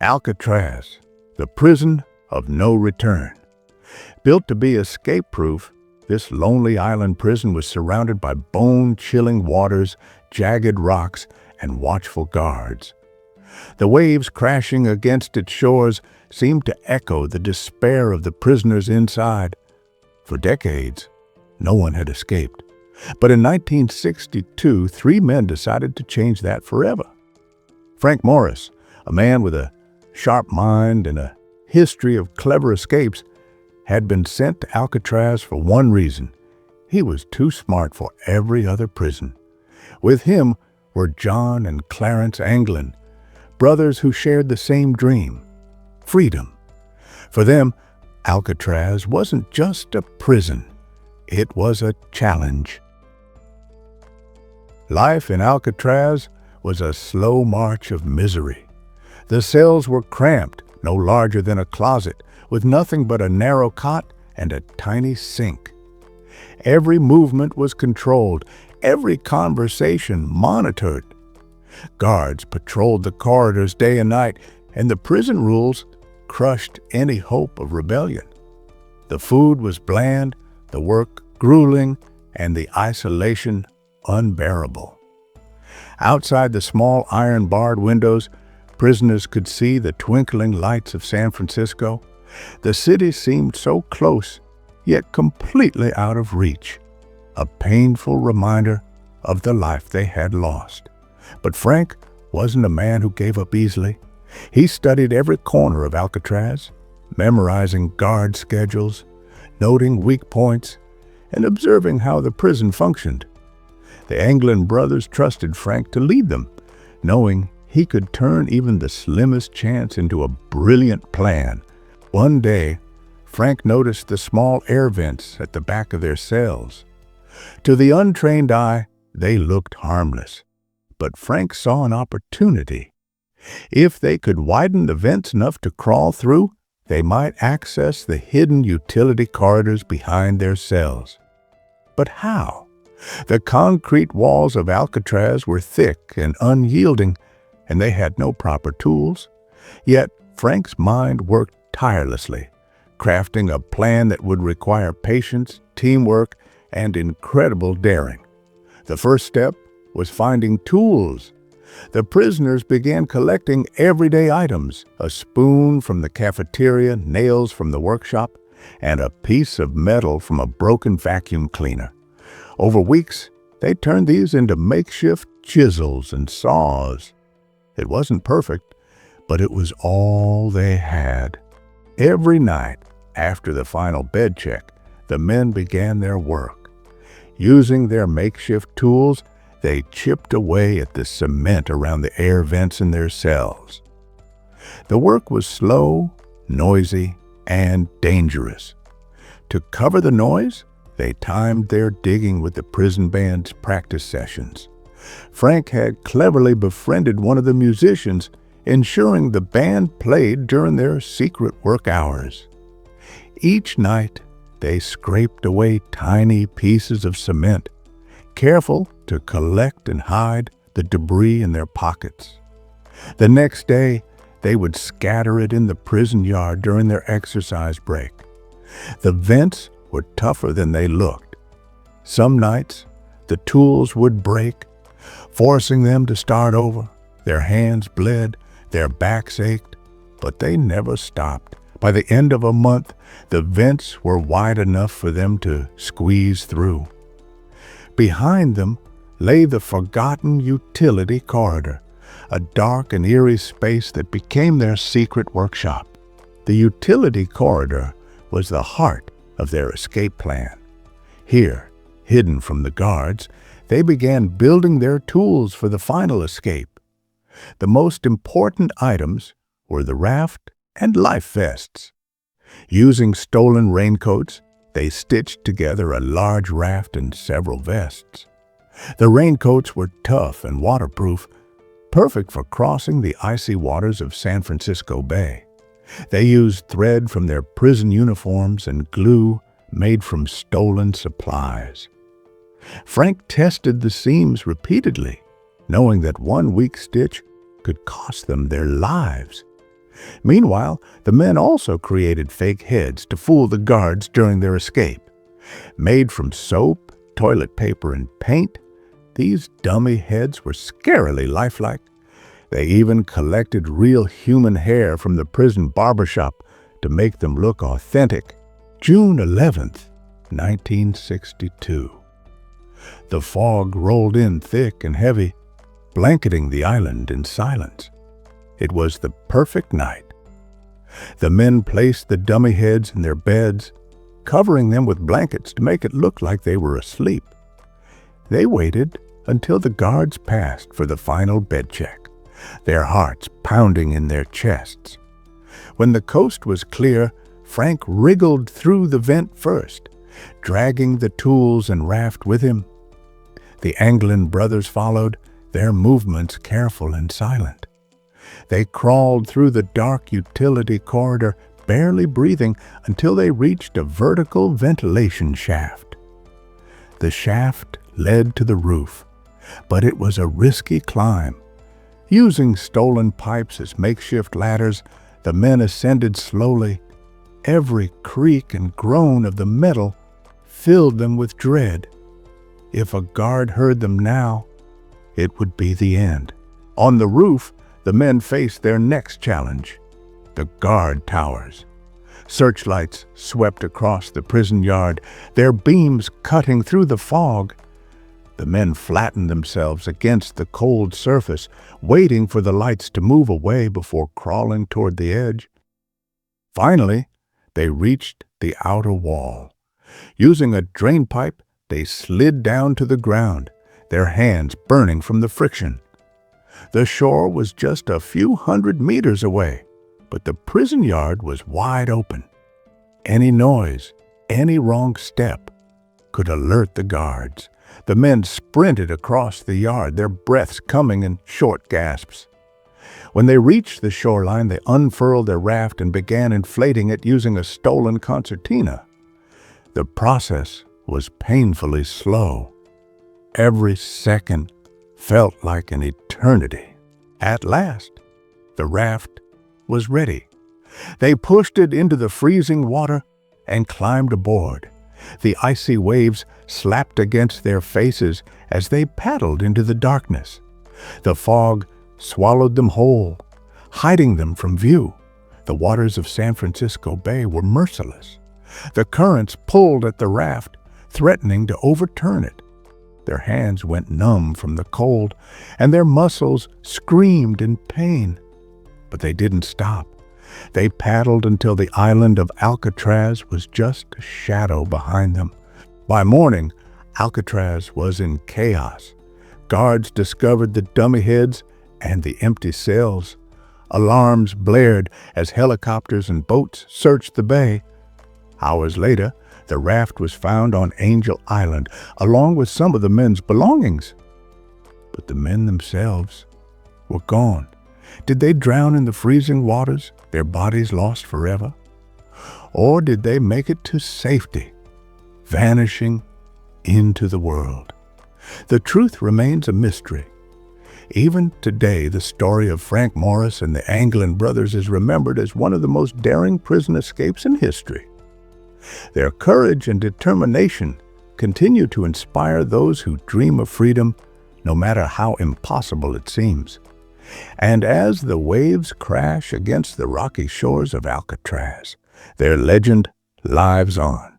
Alcatraz, the prison of no return. Built to be escape-proof, this lonely island prison was surrounded by bone-chilling waters, jagged rocks, and watchful guards. The waves crashing against its shores seemed to echo the despair of the prisoners inside. For decades, no one had escaped. But in 1962, three men decided to change that forever. Frank Morris, a man with a sharp mind and a history of clever escapes, had been sent to Alcatraz for one reason. He was too smart for every other prison. With him were John and Clarence Anglin, brothers who shared the same dream: freedom. For them, Alcatraz wasn't just a prison. It was a challenge. Life in Alcatraz was a slow march of misery. The cells were cramped, no larger than a closet, with nothing but a narrow cot and a tiny sink. Every movement was controlled, every conversation monitored. Guards patrolled the corridors day and night, and the prison rules crushed any hope of rebellion. The food was bland, the work grueling, and the isolation unbearable. Outside the small iron-barred windows, prisoners could see the twinkling lights of San Francisco. The city seemed so close, yet completely out of reach, a painful reminder of the life they had lost. But Frank wasn't a man who gave up easily. He studied every corner of Alcatraz, memorizing guard schedules, noting weak points, and observing how the prison functioned. The Anglin brothers trusted Frank to lead them, knowing he could turn even the slimmest chance into a brilliant plan. One day, Frank noticed the small air vents at the back of their cells. To the untrained eye, they looked harmless. But Frank saw an opportunity. If they could widen the vents enough to crawl through, they might access the hidden utility corridors behind their cells. But how? The concrete walls of Alcatraz were thick and unyielding, and they had no proper tools. Yet Frank's mind worked tirelessly, crafting a plan that would require patience, teamwork, and incredible daring. The first step was finding tools. The prisoners began collecting everyday items: a spoon from the cafeteria, nails from the workshop, and a piece of metal from a broken vacuum cleaner. Over weeks, they turned these into makeshift chisels and saws. It wasn't perfect, but it was all they had. Every night, after the final bed check, the men began their work. Using their makeshift tools, they chipped away at the cement around the air vents in their cells. The work was slow, noisy, and dangerous. To cover the noise, they timed their digging with the prison band's practice sessions. Frank had cleverly befriended one of the musicians, ensuring the band played during their secret work hours. Each night, they scraped away tiny pieces of cement, careful to collect and hide the debris in their pockets. The next day, they would scatter it in the prison yard during their exercise break. The vents were tougher than they looked. Some nights, the tools would break, forcing them to start over. Their hands bled, their backs ached, but they never stopped. By the end of a month, the vents were wide enough for them to squeeze through. Behind them lay the forgotten utility corridor, a dark and eerie space that became their secret workshop. The utility corridor was the heart of their escape plan. Here, hidden from the guards, they began building their tools for the final escape. The most important items were the raft and life vests. Using stolen raincoats, they stitched together a large raft and several vests. The raincoats were tough and waterproof, perfect for crossing the icy waters of San Francisco Bay. They used thread from their prison uniforms and glue made from stolen supplies. Frank tested the seams repeatedly, knowing that one weak stitch could cost them their lives. Meanwhile, the men also created fake heads to fool the guards during their escape. Made from soap, toilet paper, and paint, these dummy heads were scarily lifelike. They even collected real human hair from the prison barbershop to make them look authentic. June 11th, 1962. The fog rolled in thick and heavy, blanketing the island in silence. It was the perfect night. The men placed the dummy heads in their beds, covering them with blankets to make it look like they were asleep. They waited until the guards passed for the final bed check, their hearts pounding in their chests. When the coast was clear, Frank wriggled through the vent first, dragging the tools and raft with him. The Anglin brothers followed, their movements careful and silent. They crawled through the dark utility corridor, barely breathing, until they reached a vertical ventilation shaft. The shaft led to the roof, but it was a risky climb. Using stolen pipes as makeshift ladders, the men ascended slowly. Every creak and groan of the metal filled them with dread. If a guard heard them now, it would be the end. On the roof, the men faced their next challenge, the guard towers. Searchlights swept across the prison yard, their beams cutting through the fog. The men flattened themselves against the cold surface, waiting for the lights to move away before crawling toward the edge. Finally, they reached the outer wall. Using a drain pipe, they slid down to the ground, their hands burning from the friction. The shore was just a few hundred meters away, but the prison yard was wide open. Any noise, any wrong step, could alert the guards. The men sprinted across the yard, their breaths coming in short gasps. When they reached the shoreline, they unfurled their raft and began inflating it using a stolen concertina. The process was painfully slow. Every second felt like an eternity. At last, the raft was ready. They pushed it into the freezing water and climbed aboard. The icy waves slapped against their faces as they paddled into the darkness. The fog swallowed them whole, hiding them from view. The waters of San Francisco Bay were merciless. The currents pulled at the raft, threatening to overturn it. Their hands went numb from the cold, and their muscles screamed in pain. But they didn't stop. They paddled until the island of Alcatraz was just a shadow behind them. By morning, Alcatraz was in chaos. Guards discovered the dummy heads and the empty cells. Alarms blared as helicopters and boats searched the bay. Hours later, the raft was found on Angel Island, along with some of the men's belongings. But the men themselves were gone. Did they drown in the freezing waters, their bodies lost forever? Or did they make it to safety, vanishing into the world? The truth remains a mystery. Even today, the story of Frank Morris and the Anglin brothers is remembered as one of the most daring prison escapes in history. Their courage and determination continue to inspire those who dream of freedom, no matter how impossible it seems. And as the waves crash against the rocky shores of Alcatraz, their legend lives on.